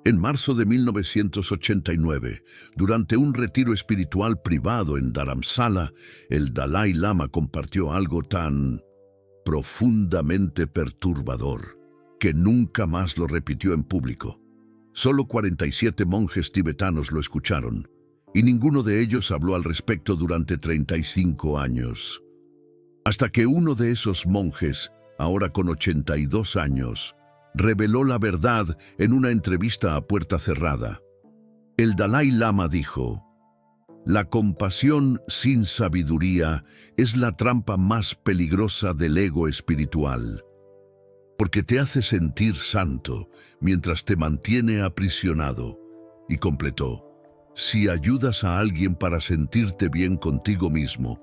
En marzo de 1989, durante un retiro espiritual privado en Dharamsala, el Dalai Lama compartió algo tan profundamente perturbador que nunca más lo repitió en público. Solo 47 monjes tibetanos lo escucharon, y ninguno de ellos habló al respecto durante 35 años. Hasta que uno de esos monjes, ahora con 82 años, reveló la verdad en una entrevista a puerta cerrada. El Dalai Lama dijo: "La compasión sin sabiduría es la trampa más peligrosa del ego espiritual, porque te hace sentir santo mientras te mantiene aprisionado". Y completó: "Si ayudas a alguien para sentirte bien contigo mismo,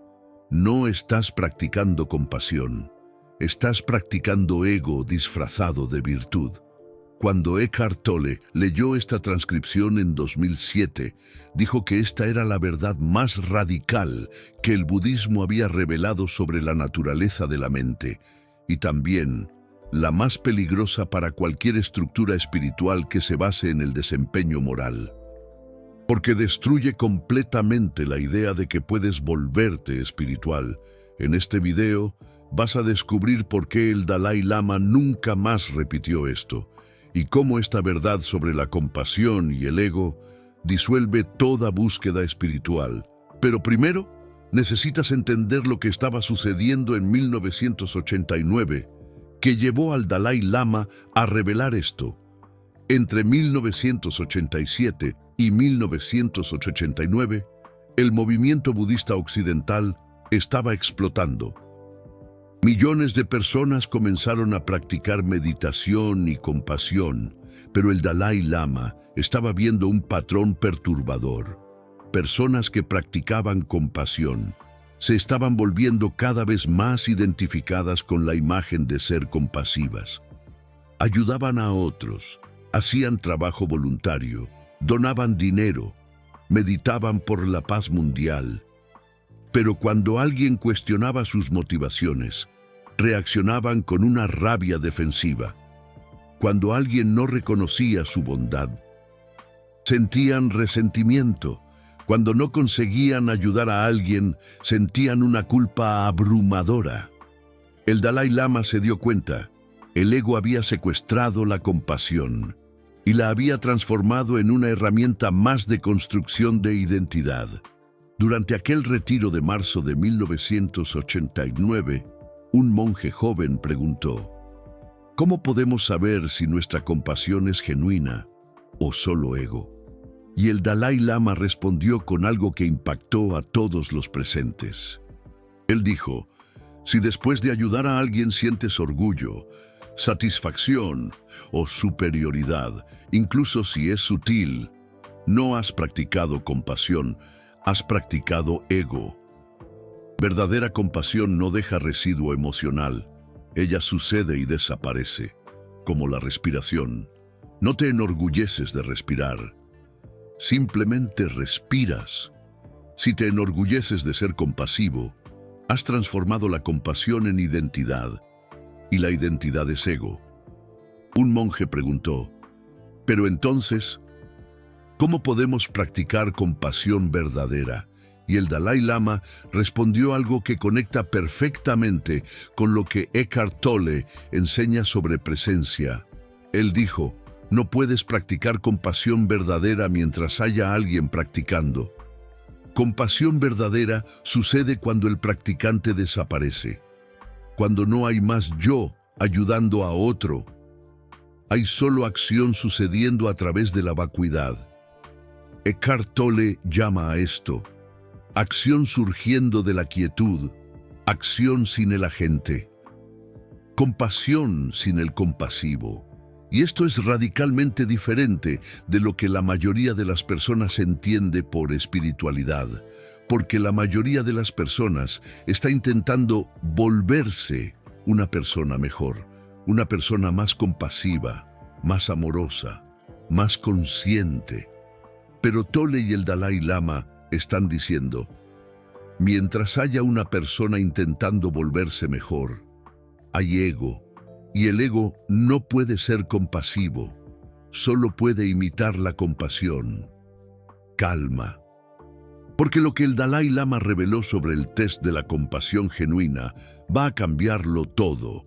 no estás practicando compasión. Estás practicando ego disfrazado de virtud". Cuando Eckhart Tolle leyó esta transcripción en 2007, dijo que esta era la verdad más radical que el budismo había revelado sobre la naturaleza de la mente, y también la más peligrosa para cualquier estructura espiritual que se base en el desempeño moral. Porque destruye completamente la idea de que puedes volverte espiritual. En este video vas a descubrir por qué el Dalai Lama nunca más repitió esto, y cómo esta verdad sobre la compasión y el ego disuelve toda búsqueda espiritual. Pero primero, necesitas entender lo que estaba sucediendo en 1989, que llevó al Dalai Lama a revelar esto. Entre 1987 y 1989, el movimiento budista occidental estaba explotando. Millones de personas comenzaron a practicar meditación y compasión, pero el Dalai Lama estaba viendo un patrón perturbador. Personas que practicaban compasión se estaban volviendo cada vez más identificadas con la imagen de ser compasivas. Ayudaban a otros, hacían trabajo voluntario, donaban dinero, meditaban por la paz mundial. Pero cuando alguien cuestionaba sus motivaciones, reaccionaban con una rabia defensiva. Cuando alguien no reconocía su bondad, sentían resentimiento. Cuando no conseguían ayudar a alguien, sentían una culpa abrumadora. El Dalai Lama se dio cuenta: el ego había secuestrado la compasión y la había transformado en una herramienta más de construcción de identidad. Durante aquel retiro de marzo de 1989, un monje joven preguntó: ¿cómo podemos saber si nuestra compasión es genuina o solo ego? Y el Dalai Lama respondió con algo que impactó a todos los presentes. Él dijo: si después de ayudar a alguien sientes orgullo, satisfacción o superioridad, incluso si es sutil, no has practicado compasión, has practicado ego. Verdadera compasión no deja residuo emocional. Ella sucede y desaparece, como la respiración. No te enorgulleces de respirar. Simplemente respiras. Si te enorgulleces de ser compasivo, has transformado la compasión en identidad, y la identidad es ego. Un monje preguntó: pero entonces, ¿cómo podemos practicar compasión verdadera? Y el Dalai Lama respondió algo que conecta perfectamente con lo que Eckhart Tolle enseña sobre presencia. Él dijo: no puedes practicar compasión verdadera mientras haya alguien practicando. Compasión verdadera sucede cuando el practicante desaparece, cuando no hay más yo ayudando a otro. Hay solo acción sucediendo a través de la vacuidad. Eckhart Tolle llama a esto acción surgiendo de la quietud, acción sin el agente, compasión sin el compasivo. Y esto es radicalmente diferente de lo que la mayoría de las personas entiende por espiritualidad, porque la mayoría de las personas está intentando volverse una persona mejor, una persona más compasiva, más amorosa, más consciente. Pero Tolle y el Dalai Lama están diciendo: mientras haya una persona intentando volverse mejor, hay ego, y el ego no puede ser compasivo, solo puede imitar la compasión. Calma. Porque lo que el Dalai Lama reveló sobre el test de la compasión genuina va a cambiarlo todo.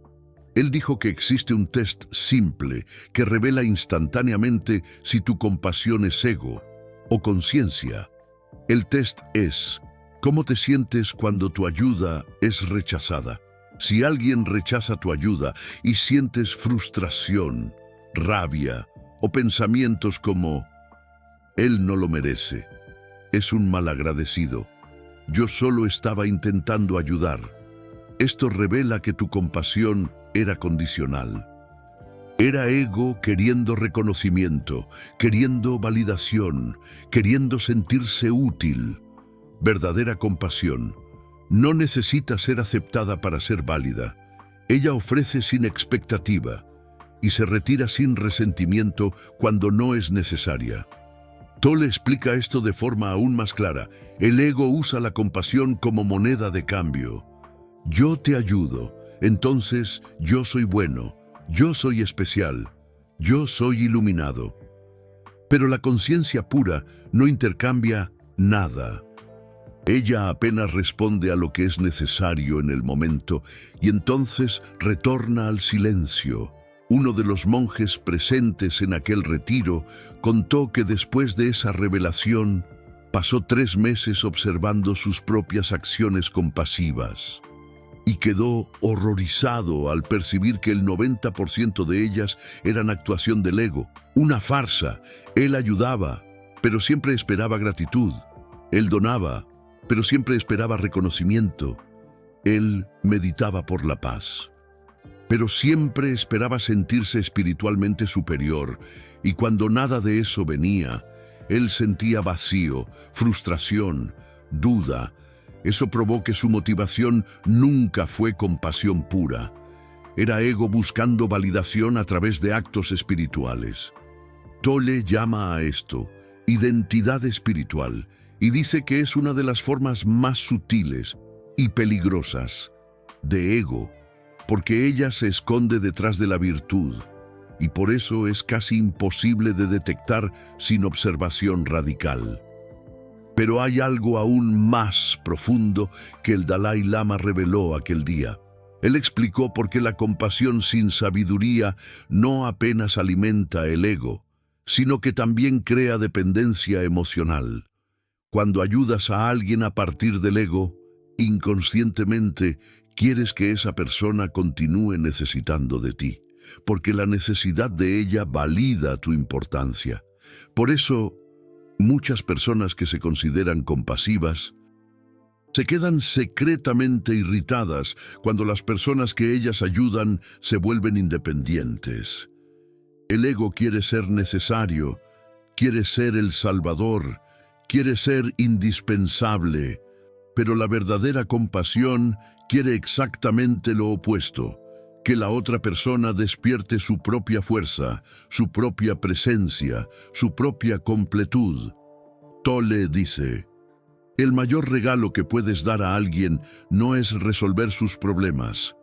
Él dijo que existe un test simple que revela instantáneamente si tu compasión es ego o conciencia. El test es: ¿cómo te sientes cuando tu ayuda es rechazada? Si alguien rechaza tu ayuda y sientes frustración, rabia o pensamientos como «él no lo merece, es un malagradecido, yo solo estaba intentando ayudar», esto revela que tu compasión era condicional. Era ego queriendo reconocimiento, queriendo validación, queriendo sentirse útil. Verdadera compasión no necesita ser aceptada para ser válida. Ella ofrece sin expectativa y se retira sin resentimiento cuando no es necesaria. Tolle explica esto de forma aún más clara. El ego usa la compasión como moneda de cambio. Yo te ayudo, entonces yo soy bueno, yo soy especial, yo soy iluminado. Pero la conciencia pura no intercambia nada. Ella apenas responde a lo que es necesario en el momento y entonces retorna al silencio. Uno de los monjes presentes en aquel retiro contó que después de esa revelación pasó 3 meses observando sus propias acciones compasivas y quedó horrorizado al percibir que el 90% de ellas eran actuación del ego, una farsa. Él ayudaba, pero siempre esperaba gratitud. Él donaba, pero siempre esperaba reconocimiento. Él meditaba por la paz, pero siempre esperaba sentirse espiritualmente superior, y cuando nada de eso venía, él sentía vacío, frustración, duda. Eso probó que su motivación nunca fue compasión pura. Era ego buscando validación a través de actos espirituales. Tolle llama a esto identidad espiritual y dice que es una de las formas más sutiles y peligrosas de ego, porque ella se esconde detrás de la virtud y por eso es casi imposible de detectar sin observación radical. Pero hay algo aún más profundo que el Dalai Lama reveló aquel día. Él explicó por qué la compasión sin sabiduría no apenas alimenta el ego, sino que también crea dependencia emocional. Cuando ayudas a alguien a partir del ego, inconscientemente quieres que esa persona continúe necesitando de ti, porque la necesidad de ella valida tu importancia. Por eso, muchas personas que se consideran compasivas se quedan secretamente irritadas cuando las personas que ellas ayudan se vuelven independientes. El ego quiere ser necesario, quiere ser el salvador, quiere ser indispensable, pero la verdadera compasión quiere exactamente lo opuesto, que la otra persona despierte su propia fuerza, su propia presencia, su propia completud. Tolle dice: el mayor regalo que puedes dar a alguien no es resolver sus problemas,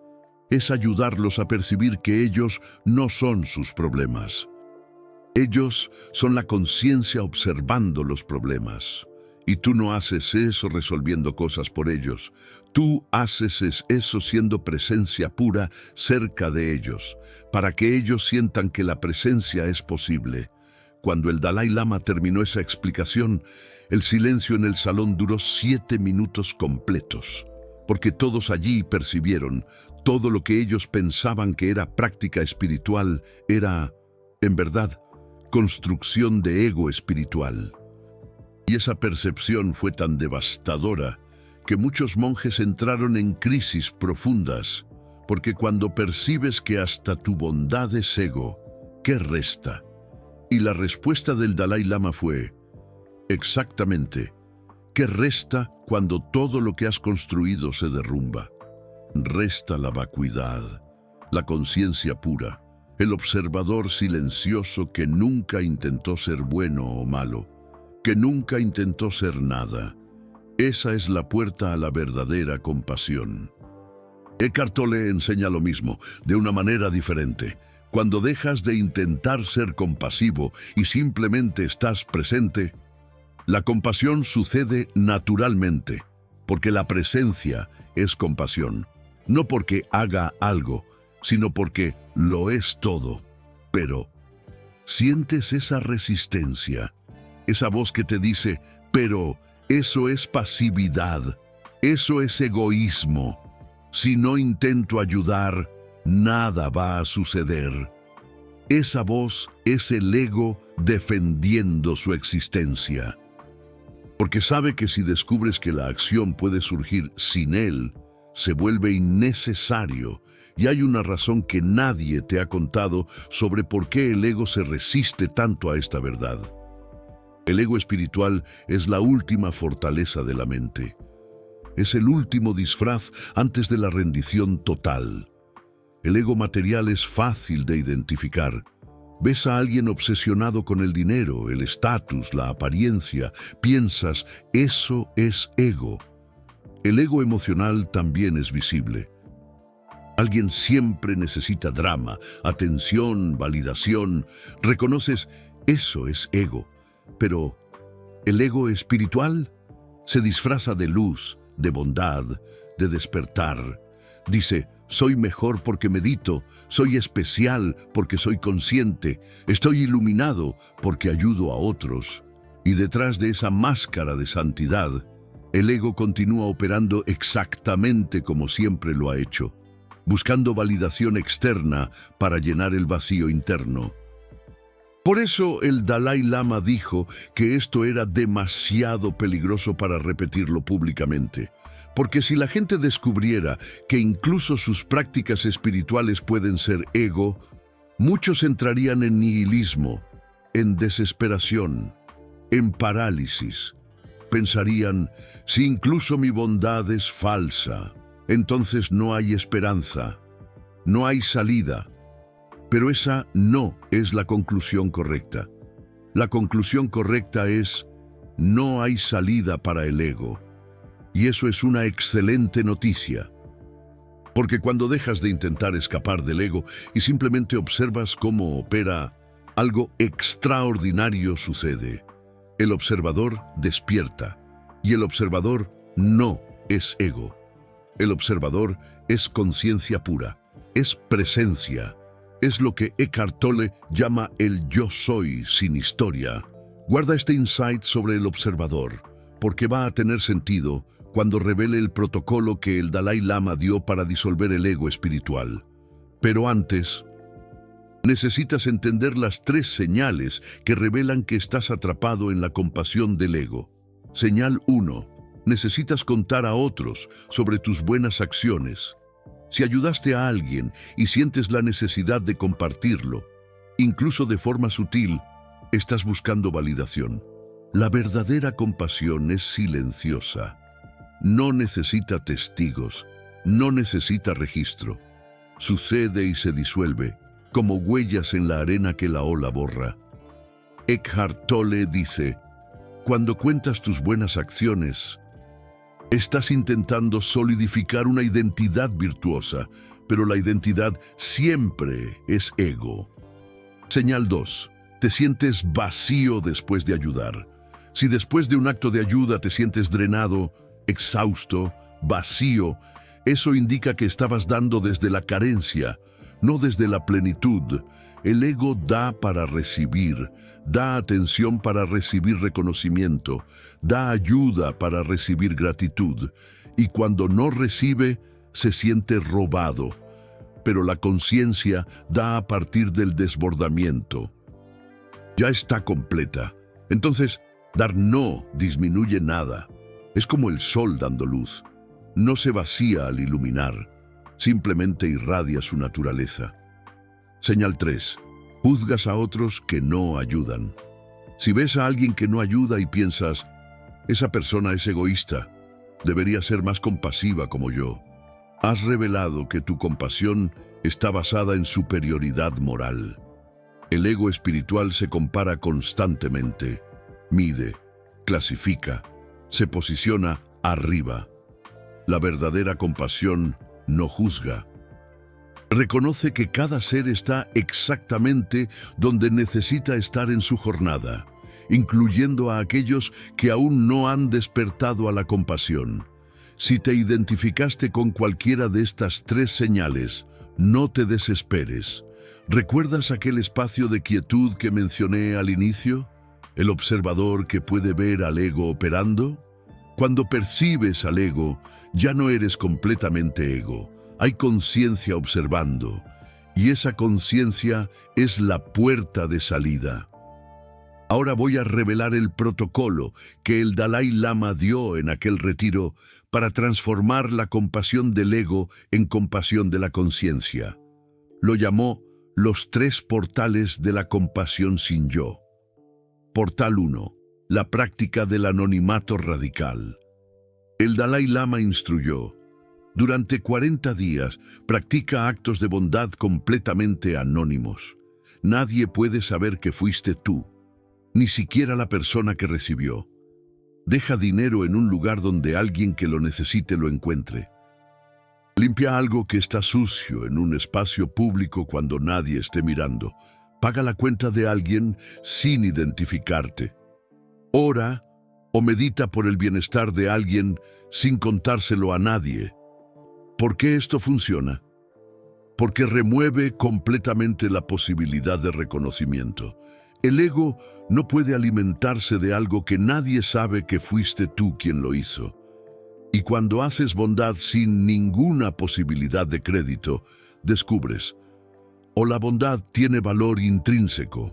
es ayudarlos a percibir que ellos no son sus problemas. Ellos son la conciencia observando los problemas. Y tú no haces eso resolviendo cosas por ellos. Tú haces eso siendo presencia pura cerca de ellos, para que ellos sientan que la presencia es posible. Cuando el Dalai Lama terminó esa explicación, el silencio en el salón duró 7 minutos completos, porque todos allí percibieron todo lo que ellos pensaban que era práctica espiritual, era, en verdad, construcción de ego espiritual. Y esa percepción fue tan devastadora que muchos monjes entraron en crisis profundas, porque cuando percibes que hasta tu bondad es ego, ¿qué resta? Y la respuesta del Dalai Lama fue: exactamente, ¿qué resta cuando todo lo que has construido se derrumba? Resta la vacuidad, la conciencia pura, el observador silencioso que nunca intentó ser bueno o malo, que nunca intentó ser nada. Esa es la puerta a la verdadera compasión. Eckhart Tolle enseña lo mismo, de una manera diferente. Cuando dejas de intentar ser compasivo y simplemente estás presente, la compasión sucede naturalmente, porque la presencia es compasión, no porque haga algo, sino porque lo es todo. Pero, ¿sientes esa resistencia? Esa voz que te dice, pero eso es pasividad, eso es egoísmo. Si no intento ayudar, nada va a suceder. Esa voz es el ego defendiendo su existencia. Porque sabe que si descubres que la acción puede surgir sin él, se vuelve innecesario, y hay una razón que nadie te ha contado sobre por qué el ego se resiste tanto a esta verdad. El ego espiritual es la última fortaleza de la mente. Es el último disfraz antes de la rendición total. El ego material es fácil de identificar. Ves a alguien obsesionado con el dinero, el estatus, la apariencia, piensas, eso es ego. El ego emocional también es visible. Alguien siempre necesita drama, atención, validación. Reconoces, eso es ego. Pero, ¿el ego espiritual? Se disfraza de luz, de bondad, de despertar. Dice, soy mejor porque medito, soy especial porque soy consciente, estoy iluminado porque ayudo a otros. Y detrás de esa máscara de santidad, el ego continúa operando exactamente como siempre lo ha hecho, buscando validación externa para llenar el vacío interno. Por eso el Dalai Lama dijo que esto era demasiado peligroso para repetirlo públicamente. Porque si la gente descubriera que incluso sus prácticas espirituales pueden ser ego, muchos entrarían en nihilismo, en desesperación, en parálisis. Pensarían, si incluso mi bondad es falsa, entonces no hay esperanza, no hay salida. Pero esa no es la conclusión correcta. La conclusión correcta es, no hay salida para el ego. Y eso es una excelente noticia. Porque cuando dejas de intentar escapar del ego y simplemente observas cómo opera, algo extraordinario sucede. El observador despierta. Y el observador no es ego. El observador es conciencia pura, es presencia. Es lo que Eckhart Tolle llama el yo soy sin historia. Guarda este insight sobre el observador, porque va a tener sentido cuando revele el protocolo que el Dalai Lama dio para disolver el ego espiritual. Pero antes, necesitas entender las 3 señales que revelan que estás atrapado en la compasión del ego. Señal 1. Necesitas contar a otros sobre tus buenas acciones. Si ayudaste a alguien y sientes la necesidad de compartirlo, incluso de forma sutil, estás buscando validación. La verdadera compasión es silenciosa. No necesita testigos, no necesita registro. Sucede y se disuelve, como huellas en la arena que la ola borra. Eckhart Tolle dice, cuando cuentas tus buenas acciones, estás intentando solidificar una identidad virtuosa, pero la identidad siempre es ego. Señal 2. Te sientes vacío después de ayudar. Si después de un acto de ayuda te sientes drenado, exhausto, vacío, eso indica que estabas dando desde la carencia, no desde la plenitud. El ego da para recibir, da atención para recibir reconocimiento, da ayuda para recibir gratitud, y cuando no recibe, se siente robado. Pero la conciencia da a partir del desbordamiento. Ya está completa. Entonces, dar no disminuye nada. Es como el sol dando luz. No se vacía al iluminar, simplemente irradia su naturaleza. Señal 3. Juzgas a otros que no ayudan. Si ves a alguien que no ayuda y piensas, esa persona es egoísta, debería ser más compasiva como yo, has revelado que tu compasión está basada en superioridad moral. El ego espiritual se compara constantemente, mide, clasifica, se posiciona arriba. La verdadera compasión no juzga. Reconoce que cada ser está exactamente donde necesita estar en su jornada, incluyendo a aquellos que aún no han despertado a la compasión. Si te identificaste con cualquiera de estas tres señales, no te desesperes. ¿Recuerdas aquel espacio de quietud que mencioné al inicio? ¿El observador que puede ver al ego operando? Cuando percibes al ego, ya no eres completamente ego. Hay conciencia observando, y esa conciencia es la puerta de salida. Ahora voy a revelar el protocolo que el Dalai Lama dio en aquel retiro para transformar la compasión del ego en compasión de la conciencia. Lo llamó los 3 portales de la compasión sin yo. Portal 1. La práctica del anonimato radical. El Dalai Lama instruyó: durante 40 días, practica actos de bondad completamente anónimos. Nadie puede saber que fuiste tú, ni siquiera la persona que recibió. Deja dinero en un lugar donde alguien que lo necesite lo encuentre. Limpia algo que está sucio en un espacio público cuando nadie esté mirando. Paga la cuenta de alguien sin identificarte. Ora o medita por el bienestar de alguien sin contárselo a nadie. ¿Por qué esto funciona? Porque remueve completamente la posibilidad de reconocimiento. El ego no puede alimentarse de algo que nadie sabe que fuiste tú quien lo hizo. Y cuando haces bondad sin ninguna posibilidad de crédito, descubres: o la bondad tiene valor intrínseco,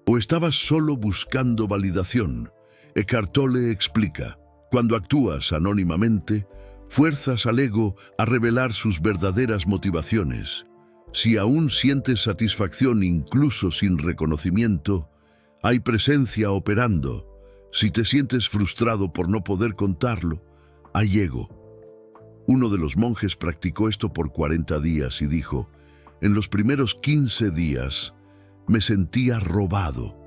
o estabas solo buscando validación. Eckhart Tolle explica: cuando actúas anónimamente, fuerzas al ego a revelar sus verdaderas motivaciones. Si aún sientes satisfacción incluso sin reconocimiento, hay presencia operando. Si te sientes frustrado por no poder contarlo, hay ego. Uno de los monjes practicó esto por 40 días y dijo: en los primeros 15 días me sentía robado,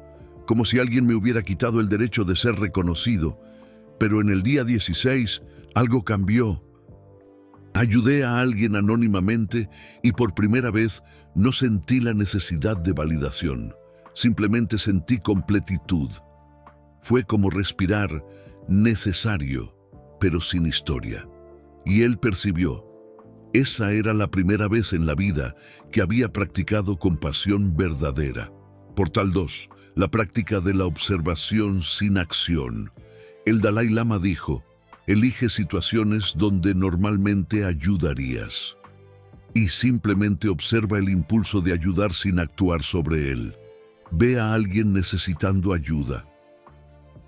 como si alguien me hubiera quitado el derecho de ser reconocido, pero en el día 16 algo cambió. Ayudé a alguien anónimamente y por primera vez no sentí la necesidad de validación. Simplemente sentí completitud. Fue como respirar, necesario, pero sin historia. Y él percibió: esa era la primera vez en la vida que había practicado compasión verdadera. Portal 2. La práctica de la observación sin acción. El Dalai Lama dijo: elige situaciones donde normalmente ayudarías y simplemente observa el impulso de ayudar sin actuar sobre él. Ve a alguien necesitando ayuda.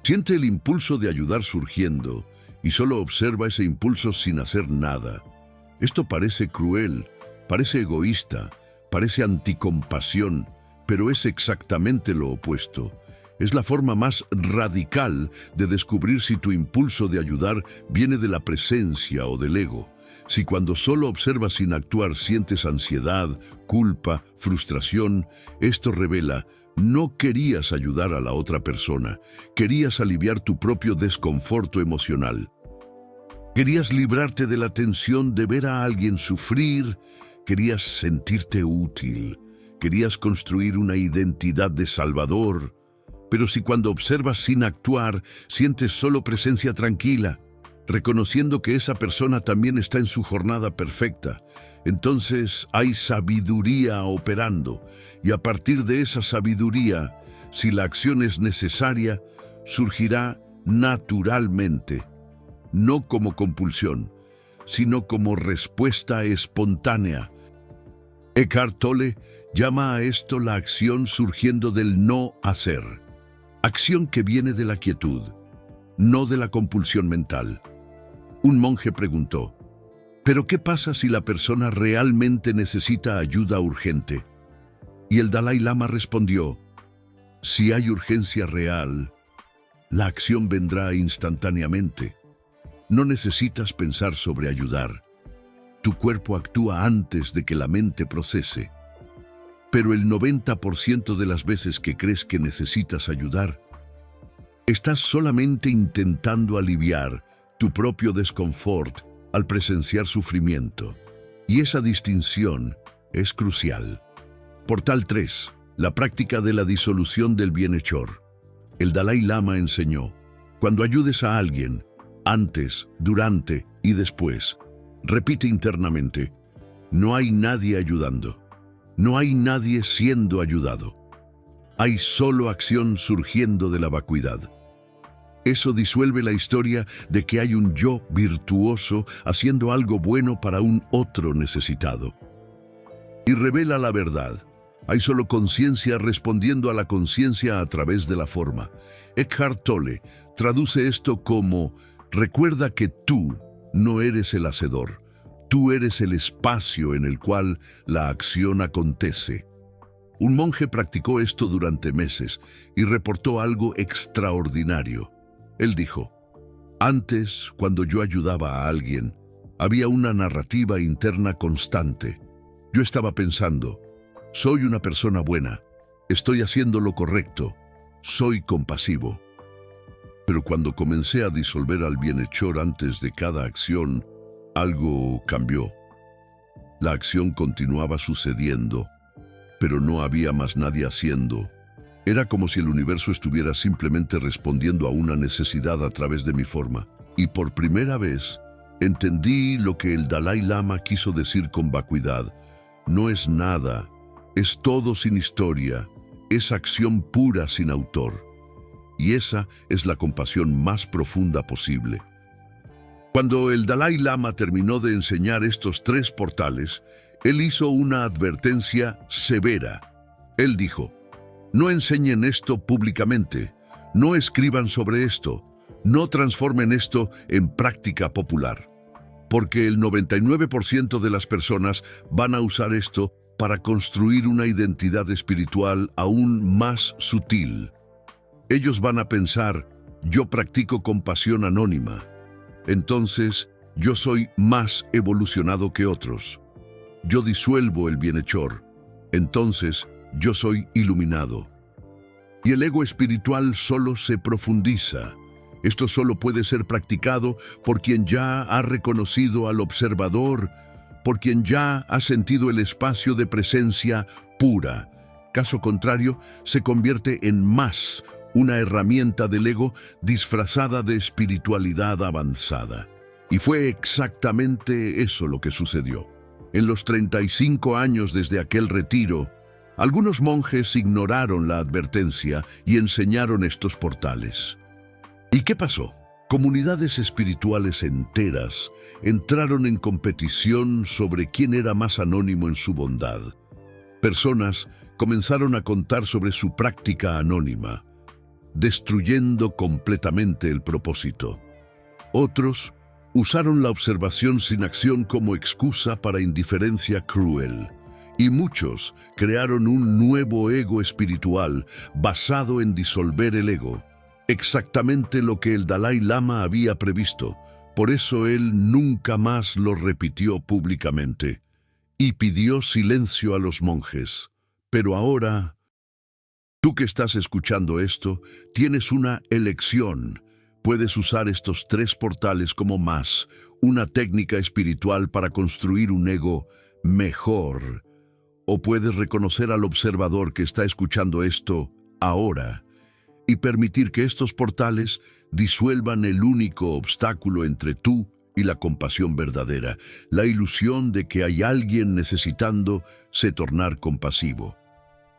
Siente el impulso de ayudar surgiendo y solo observa ese impulso sin hacer nada. Esto parece cruel, parece egoísta, parece anticompasión, pero es exactamente lo opuesto. Es la forma más radical de descubrir si tu impulso de ayudar viene de la presencia o del ego. Si cuando solo observas sin actuar sientes ansiedad, culpa, frustración, esto revela: no querías ayudar a la otra persona, querías aliviar tu propio desconforto emocional. Querías librarte de la tensión de ver a alguien sufrir, querías sentirte útil, querías construir una identidad de salvador. Pero si cuando observas sin actuar, sientes solo presencia tranquila, reconociendo que esa persona también está en su jornada perfecta, entonces hay sabiduría operando, y a partir de esa sabiduría, si la acción es necesaria, surgirá naturalmente, no como compulsión, sino como respuesta espontánea. Eckhart Tolle llama a esto la acción surgiendo del no hacer. Acción que viene de la quietud, no de la compulsión mental. Un monje preguntó: ¿pero qué pasa si la persona realmente necesita ayuda urgente? Y el Dalai Lama respondió: si hay urgencia real, la acción vendrá instantáneamente. No necesitas pensar sobre ayudar. Tu cuerpo actúa antes de que la mente procese. Pero el 90% de las veces que crees que necesitas ayudar, estás solamente intentando aliviar tu propio desconfort al presenciar sufrimiento. Y esa distinción es crucial. Portal 3. La práctica de la disolución del bienhechor. El Dalai Lama enseñó: cuando ayudes a alguien, antes, durante y después, repite internamente: no hay nadie ayudando. No hay nadie siendo ayudado. Hay solo acción surgiendo de la vacuidad. Eso disuelve la historia de que hay un yo virtuoso haciendo algo bueno para un otro necesitado. Y revela la verdad. Hay solo conciencia respondiendo a la conciencia a través de la forma. Eckhart Tolle traduce esto como: recuerda que tú no eres el hacedor. Tú eres el espacio en el cual la acción acontece. Un monje practicó esto durante meses y reportó algo extraordinario. Él dijo: antes, cuando yo ayudaba a alguien, había una narrativa interna constante. Yo estaba pensando: soy una persona buena, estoy haciendo lo correcto, soy compasivo. Pero cuando comencé a disolver al bienhechor antes de cada acción, algo cambió. La acción continuaba sucediendo, pero no había más nadie haciendo. Era como si el universo estuviera simplemente respondiendo a una necesidad a través de mi forma. Y por primera vez, entendí lo que el Dalai Lama quiso decir con vacuidad. No es nada, es todo sin historia, es acción pura sin autor. Y esa es la compasión más profunda posible. Cuando el Dalai Lama terminó de enseñar estos 3 portales, él hizo una advertencia severa. Él dijo: no enseñen esto públicamente, no escriban sobre esto, no transformen esto en práctica popular, porque el 99% de las personas van a usar esto para construir una identidad espiritual aún más sutil. Ellos van a pensar: yo practico compasión anónima, entonces yo soy más evolucionado que otros. Yo disuelvo el bienhechor, entonces yo soy iluminado. Y el ego espiritual solo se profundiza. Esto solo puede ser practicado por quien ya ha reconocido al observador, por quien ya ha sentido el espacio de presencia pura. Caso contrario, se convierte en más una herramienta del ego disfrazada de espiritualidad avanzada. Y fue exactamente eso lo que sucedió. En los 35 años desde aquel retiro, algunos monjes ignoraron la advertencia y enseñaron estos portales. ¿Y qué pasó? Comunidades espirituales enteras entraron en competición sobre quién era más anónimo en su bondad. Personas comenzaron a contar sobre su práctica anónima, destruyendo completamente el propósito. Otros usaron la observación sin acción como excusa para indiferencia cruel. Y muchos crearon un nuevo ego espiritual basado en disolver el ego, exactamente lo que el Dalai Lama había previsto. Por eso él nunca más lo repitió públicamente y pidió silencio a los monjes. Pero ahora, tú que estás escuchando esto, tienes una elección. Puedes usar estos 3 portales como más una técnica espiritual para construir un ego mejor. O puedes reconocer al observador que está escuchando esto ahora y permitir que estos portales disuelvan el único obstáculo entre tú y la compasión verdadera, la ilusión de que hay alguien necesitando se tornar compasivo.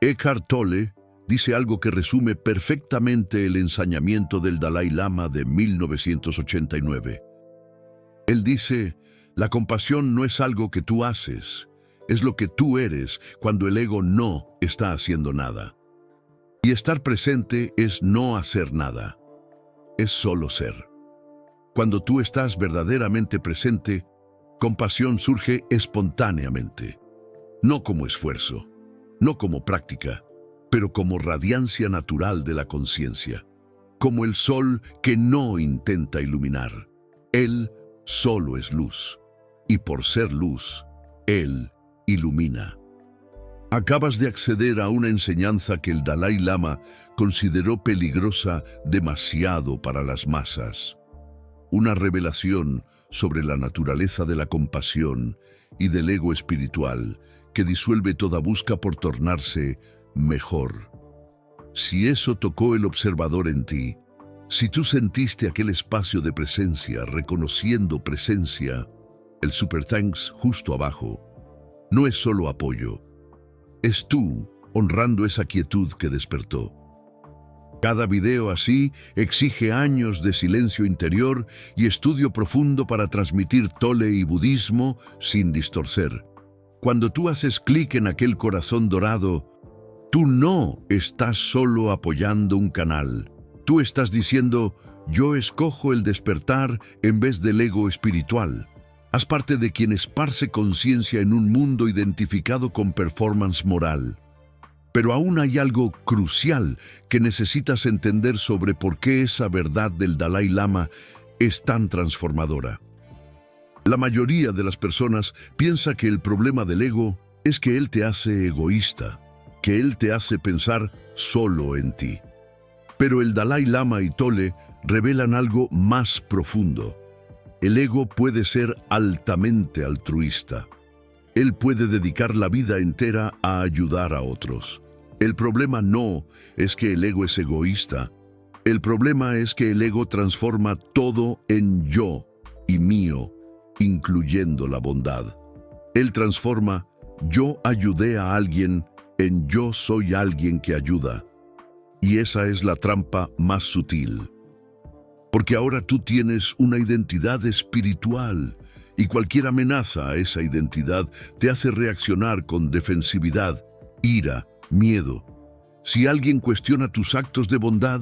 Eckhart Tolle dice algo que resume perfectamente el ensañamiento del Dalai Lama de 1989. Él dice: la compasión no es algo que tú haces, es lo que tú eres cuando el ego no está haciendo nada. Y estar presente es no hacer nada, es solo ser. Cuando tú estás verdaderamente presente, compasión surge espontáneamente, no como esfuerzo, no como práctica, pero como radiancia natural de la conciencia, como el sol que no intenta iluminar. Él solo es luz, y por ser luz, Él ilumina. Acabas de acceder a una enseñanza que el Dalai Lama consideró peligrosa demasiado para las masas. Una revelación sobre la naturaleza de la compasión y del ego espiritual que disuelve toda busca por tornarse mejor. Si eso tocó el observador en ti, si tú sentiste aquel espacio de presencia, reconociendo presencia, el super thanks justo abajo, no es solo apoyo, es tú honrando esa quietud que despertó. Cada video así exige años de silencio interior y estudio profundo para transmitir tole y budismo sin distorcer. Cuando tú haces clic en aquel corazón dorado, tú no estás solo apoyando un canal. Tú estás diciendo, yo escojo el despertar en vez del ego espiritual. Haz parte de quien esparce conciencia en un mundo identificado con performance moral. Pero aún hay algo crucial que necesitas entender sobre por qué esa verdad del Dalai Lama es tan transformadora. La mayoría de las personas piensa que el problema del ego es que él te hace egoísta, que él te hace pensar solo en ti. Pero el Dalai Lama y Tole revelan algo más profundo. El ego puede ser altamente altruista. Él puede dedicar la vida entera a ayudar a otros. El problema no es que el ego es egoísta. El problema es que el ego transforma todo en yo y mío, incluyendo la bondad. Él transforma yo ayudé a alguien en yo soy alguien que ayuda. Y esa es la trampa más sutil. Porque ahora tú tienes una identidad espiritual y cualquier amenaza a esa identidad te hace reaccionar con defensividad, ira, miedo. Si alguien cuestiona tus actos de bondad,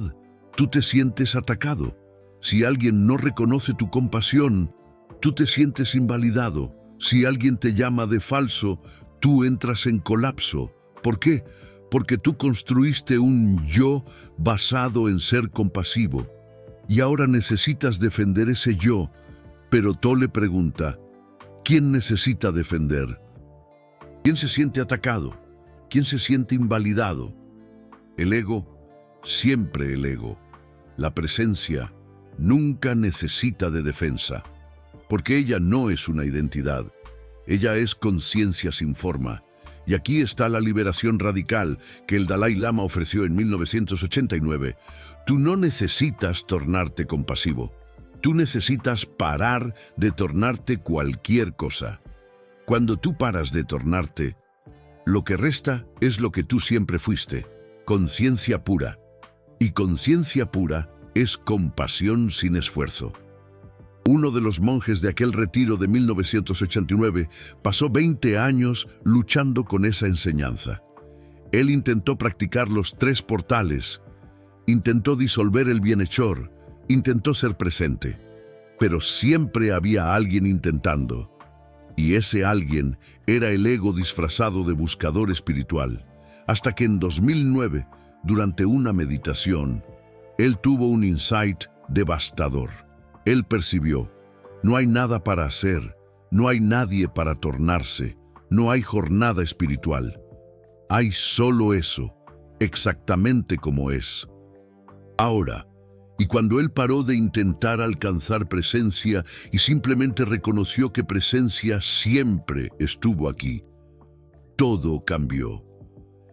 tú te sientes atacado. Si alguien no reconoce tu compasión, tú te sientes invalidado. Si alguien te llama de falso, tú entras en colapso. ¿Por qué? Porque tú construiste un yo basado en ser compasivo. Y ahora necesitas defender ese yo. Pero Tole pregunta, ¿quién necesita defender? ¿Quién se siente atacado? ¿Quién se siente invalidado? El ego, siempre el ego. La presencia nunca necesita de defensa. Porque ella no es una identidad. Ella es conciencia sin forma. Y aquí está la liberación radical que el Dalai Lama ofreció en 1989. Tú no necesitas tornarte compasivo. Tú necesitas parar de tornarte cualquier cosa. Cuando tú paras de tornarte, lo que resta es lo que tú siempre fuiste, conciencia pura. Y conciencia pura es compasión sin esfuerzo. Uno de los monjes de aquel retiro de 1989 pasó 20 años luchando con esa enseñanza. Él intentó practicar los 3 portales, intentó disolver el bienhechor, intentó ser presente, pero siempre había alguien intentando. Y ese alguien era el ego disfrazado de buscador espiritual, hasta que en 2009, durante una meditación, él tuvo un insight devastador. Él percibió, no hay nada para hacer, no hay nadie para tornarse, no hay jornada espiritual. Hay solo eso, exactamente como es. Ahora, y cuando él paró de intentar alcanzar presencia y simplemente reconoció que presencia siempre estuvo aquí, todo cambió.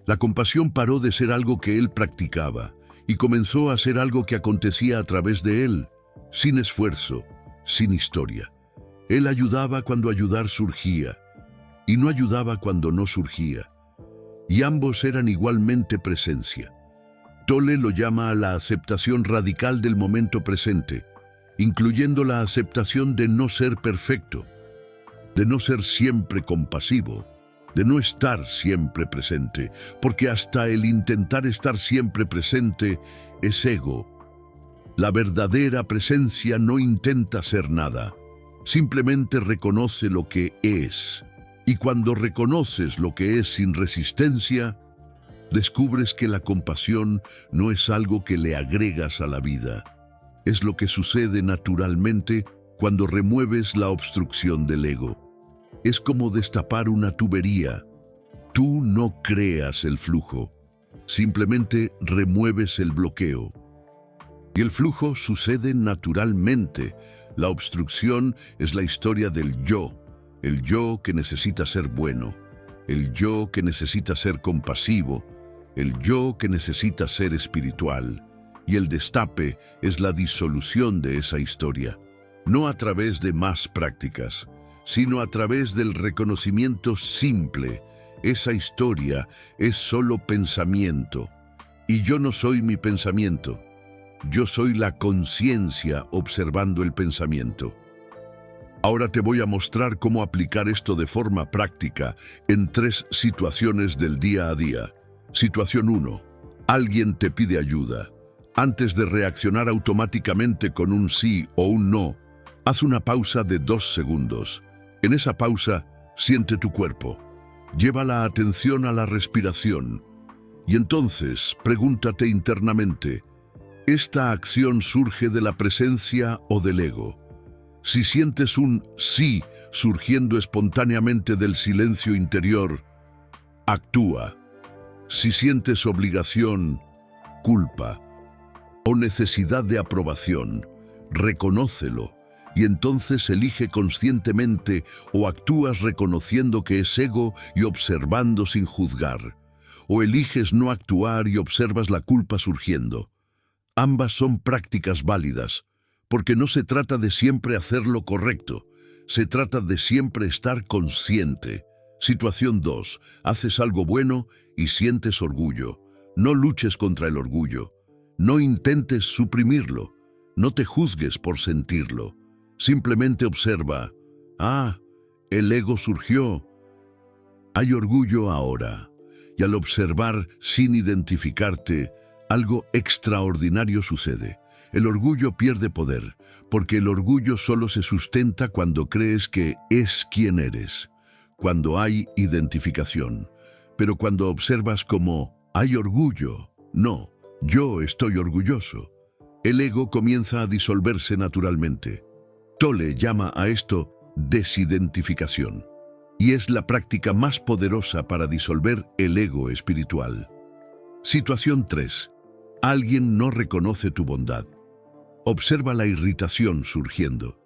La compasión paró de ser algo que él practicaba y comenzó a ser algo que acontecía a través de él. Sin esfuerzo, sin historia. Él ayudaba cuando ayudar surgía, y no ayudaba cuando no surgía. Y ambos eran igualmente presencia. Tole lo llama a la aceptación radical del momento presente, incluyendo la aceptación de no ser perfecto, de no ser siempre compasivo, de no estar siempre presente, porque hasta el intentar estar siempre presente es ego. La verdadera presencia no intenta hacer nada, simplemente reconoce lo que es. Y cuando reconoces lo que es sin resistencia, descubres que la compasión no es algo que le agregas a la vida. Es lo que sucede naturalmente cuando remueves la obstrucción del ego. Es como destapar una tubería. Tú no creas el flujo, simplemente remueves el bloqueo. Y el flujo sucede naturalmente. La obstrucción es la historia del yo, el yo que necesita ser bueno, el yo que necesita ser compasivo, el yo que necesita ser espiritual, y el destape es la disolución de esa historia, no a través de más prácticas, sino a través del reconocimiento simple. Esa historia es solo pensamiento, y yo no soy mi pensamiento. Yo soy la conciencia observando el pensamiento. Ahora te voy a mostrar cómo aplicar esto de forma práctica en 3 situaciones del día a día. Situación 1. Alguien te pide ayuda. Antes de reaccionar automáticamente con un sí o un no, haz una pausa de 2 segundos. En esa pausa, siente tu cuerpo. Lleva la atención a la respiración. Y entonces, pregúntate internamente, ¿esta acción surge de la presencia o del ego? Si sientes un sí surgiendo espontáneamente del silencio interior, actúa. Si sientes obligación, culpa o necesidad de aprobación, reconócelo y entonces elige conscientemente o actúas reconociendo que es ego y observando sin juzgar, o eliges no actuar y observas la culpa surgiendo. Ambas son prácticas válidas, porque no se trata de siempre hacer lo correcto, se trata de siempre estar consciente. Situación 2. Haces algo bueno y sientes orgullo. No luches contra el orgullo. No intentes suprimirlo. No te juzgues por sentirlo. Simplemente observa. El ego surgió. Hay orgullo ahora. Y al observar sin identificarte, algo extraordinario sucede. El orgullo pierde poder, porque el orgullo solo se sustenta cuando crees que es quien eres, cuando hay identificación. Pero cuando observas como hay orgullo, no, yo estoy orgulloso, el ego comienza a disolverse naturalmente. Tolle llama a esto desidentificación, y es la práctica más poderosa para disolver el ego espiritual. Situación 3. Alguien no reconoce tu bondad. Observa la irritación surgiendo.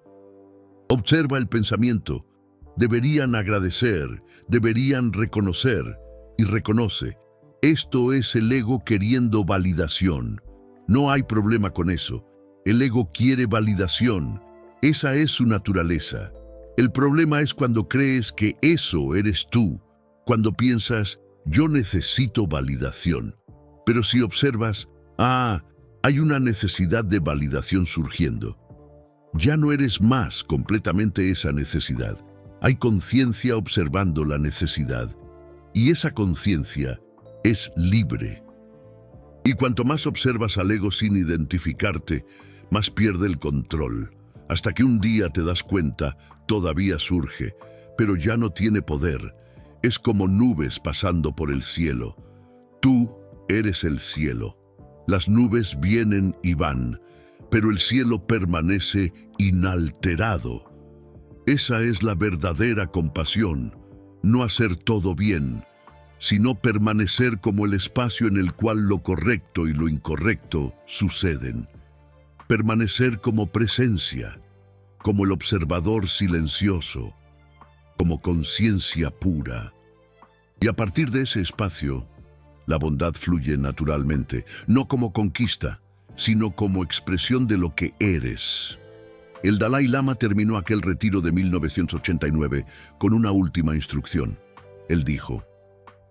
Observa el pensamiento. Deberían agradecer, deberían reconocer, y reconoce. Esto es el ego queriendo validación. No hay problema con eso. El ego quiere validación. Esa es su naturaleza. El problema es cuando crees que eso eres tú, cuando piensas, yo necesito validación. Pero si observas, hay una necesidad de validación surgiendo. Ya no eres más completamente esa necesidad. Hay conciencia observando la necesidad. Y esa conciencia es libre. Y cuanto más observas al ego sin identificarte, más pierde el control. Hasta que un día te das cuenta, todavía surge, pero ya no tiene poder. Es como nubes pasando por el cielo. Tú eres el cielo. Las nubes vienen y van, pero el cielo permanece inalterado. Esa es la verdadera compasión, no hacer todo bien, sino permanecer como el espacio en el cual lo correcto y lo incorrecto suceden. Permanecer como presencia, como el observador silencioso, como conciencia pura. Y a partir de ese espacio, la bondad fluye naturalmente, no como conquista, sino como expresión de lo que eres. El Dalai Lama terminó aquel retiro de 1989 con una última instrucción. Él dijo,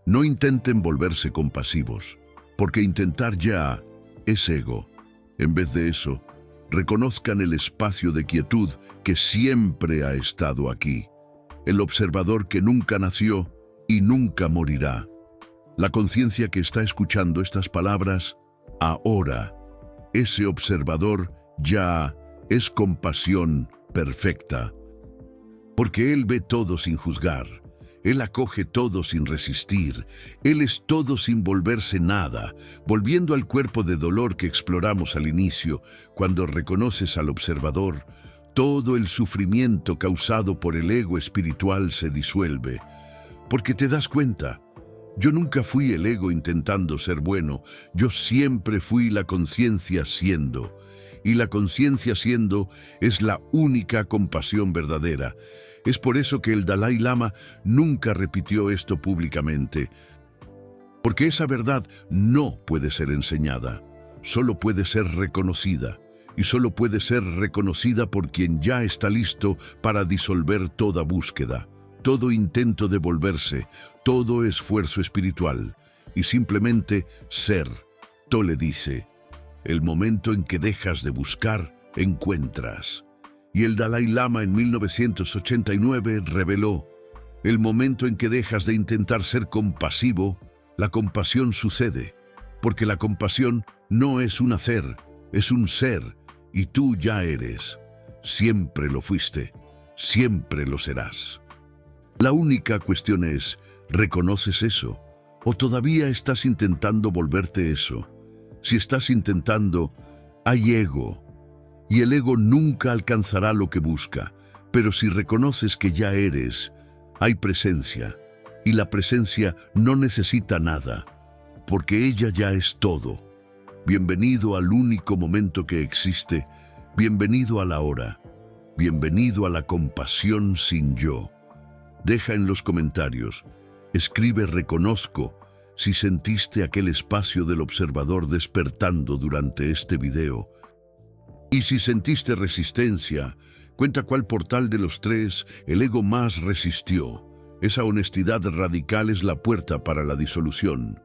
no intenten volverse compasivos, porque intentar ya es ego. En vez de eso, reconozcan el espacio de quietud que siempre ha estado aquí, el observador que nunca nació y nunca morirá. La conciencia que está escuchando estas palabras, ahora, ese observador ya es compasión perfecta, porque Él ve todo sin juzgar, Él acoge todo sin resistir, Él es todo sin volverse nada, volviendo al cuerpo de dolor que exploramos al inicio. Cuando reconoces al observador, todo el sufrimiento causado por el ego espiritual se disuelve, porque te das cuenta, yo nunca fui el ego intentando ser bueno, yo siempre fui la conciencia siendo. Y la conciencia siendo es la única compasión verdadera. Es por eso que el Dalai Lama nunca repitió esto públicamente, porque esa verdad no puede ser enseñada, solo puede ser reconocida, y solo puede ser reconocida por quien ya está listo para disolver toda búsqueda, todo intento de volverse, todo esfuerzo espiritual, y simplemente ser. Tole dice, el momento en que dejas de buscar, encuentras. Y el Dalai Lama en 1989 reveló, el momento en que dejas de intentar ser compasivo, la compasión sucede, porque la compasión no es un hacer, es un ser, y tú ya eres. Siempre lo fuiste, siempre lo serás. La única cuestión es, ¿reconoces eso? ¿O todavía estás intentando volverte eso? Si estás intentando, hay ego, y el ego nunca alcanzará lo que busca, pero si reconoces que ya eres, hay presencia, y la presencia no necesita nada, porque ella ya es todo. Bienvenido al único momento que existe, bienvenido a la hora, bienvenido a la compasión sin yo. Deja en los comentarios, escribe reconozco si sentiste aquel espacio del observador despertando durante este video. Y si sentiste resistencia, cuenta cuál portal de los tres el ego más resistió. Esa honestidad radical es la puerta para la disolución.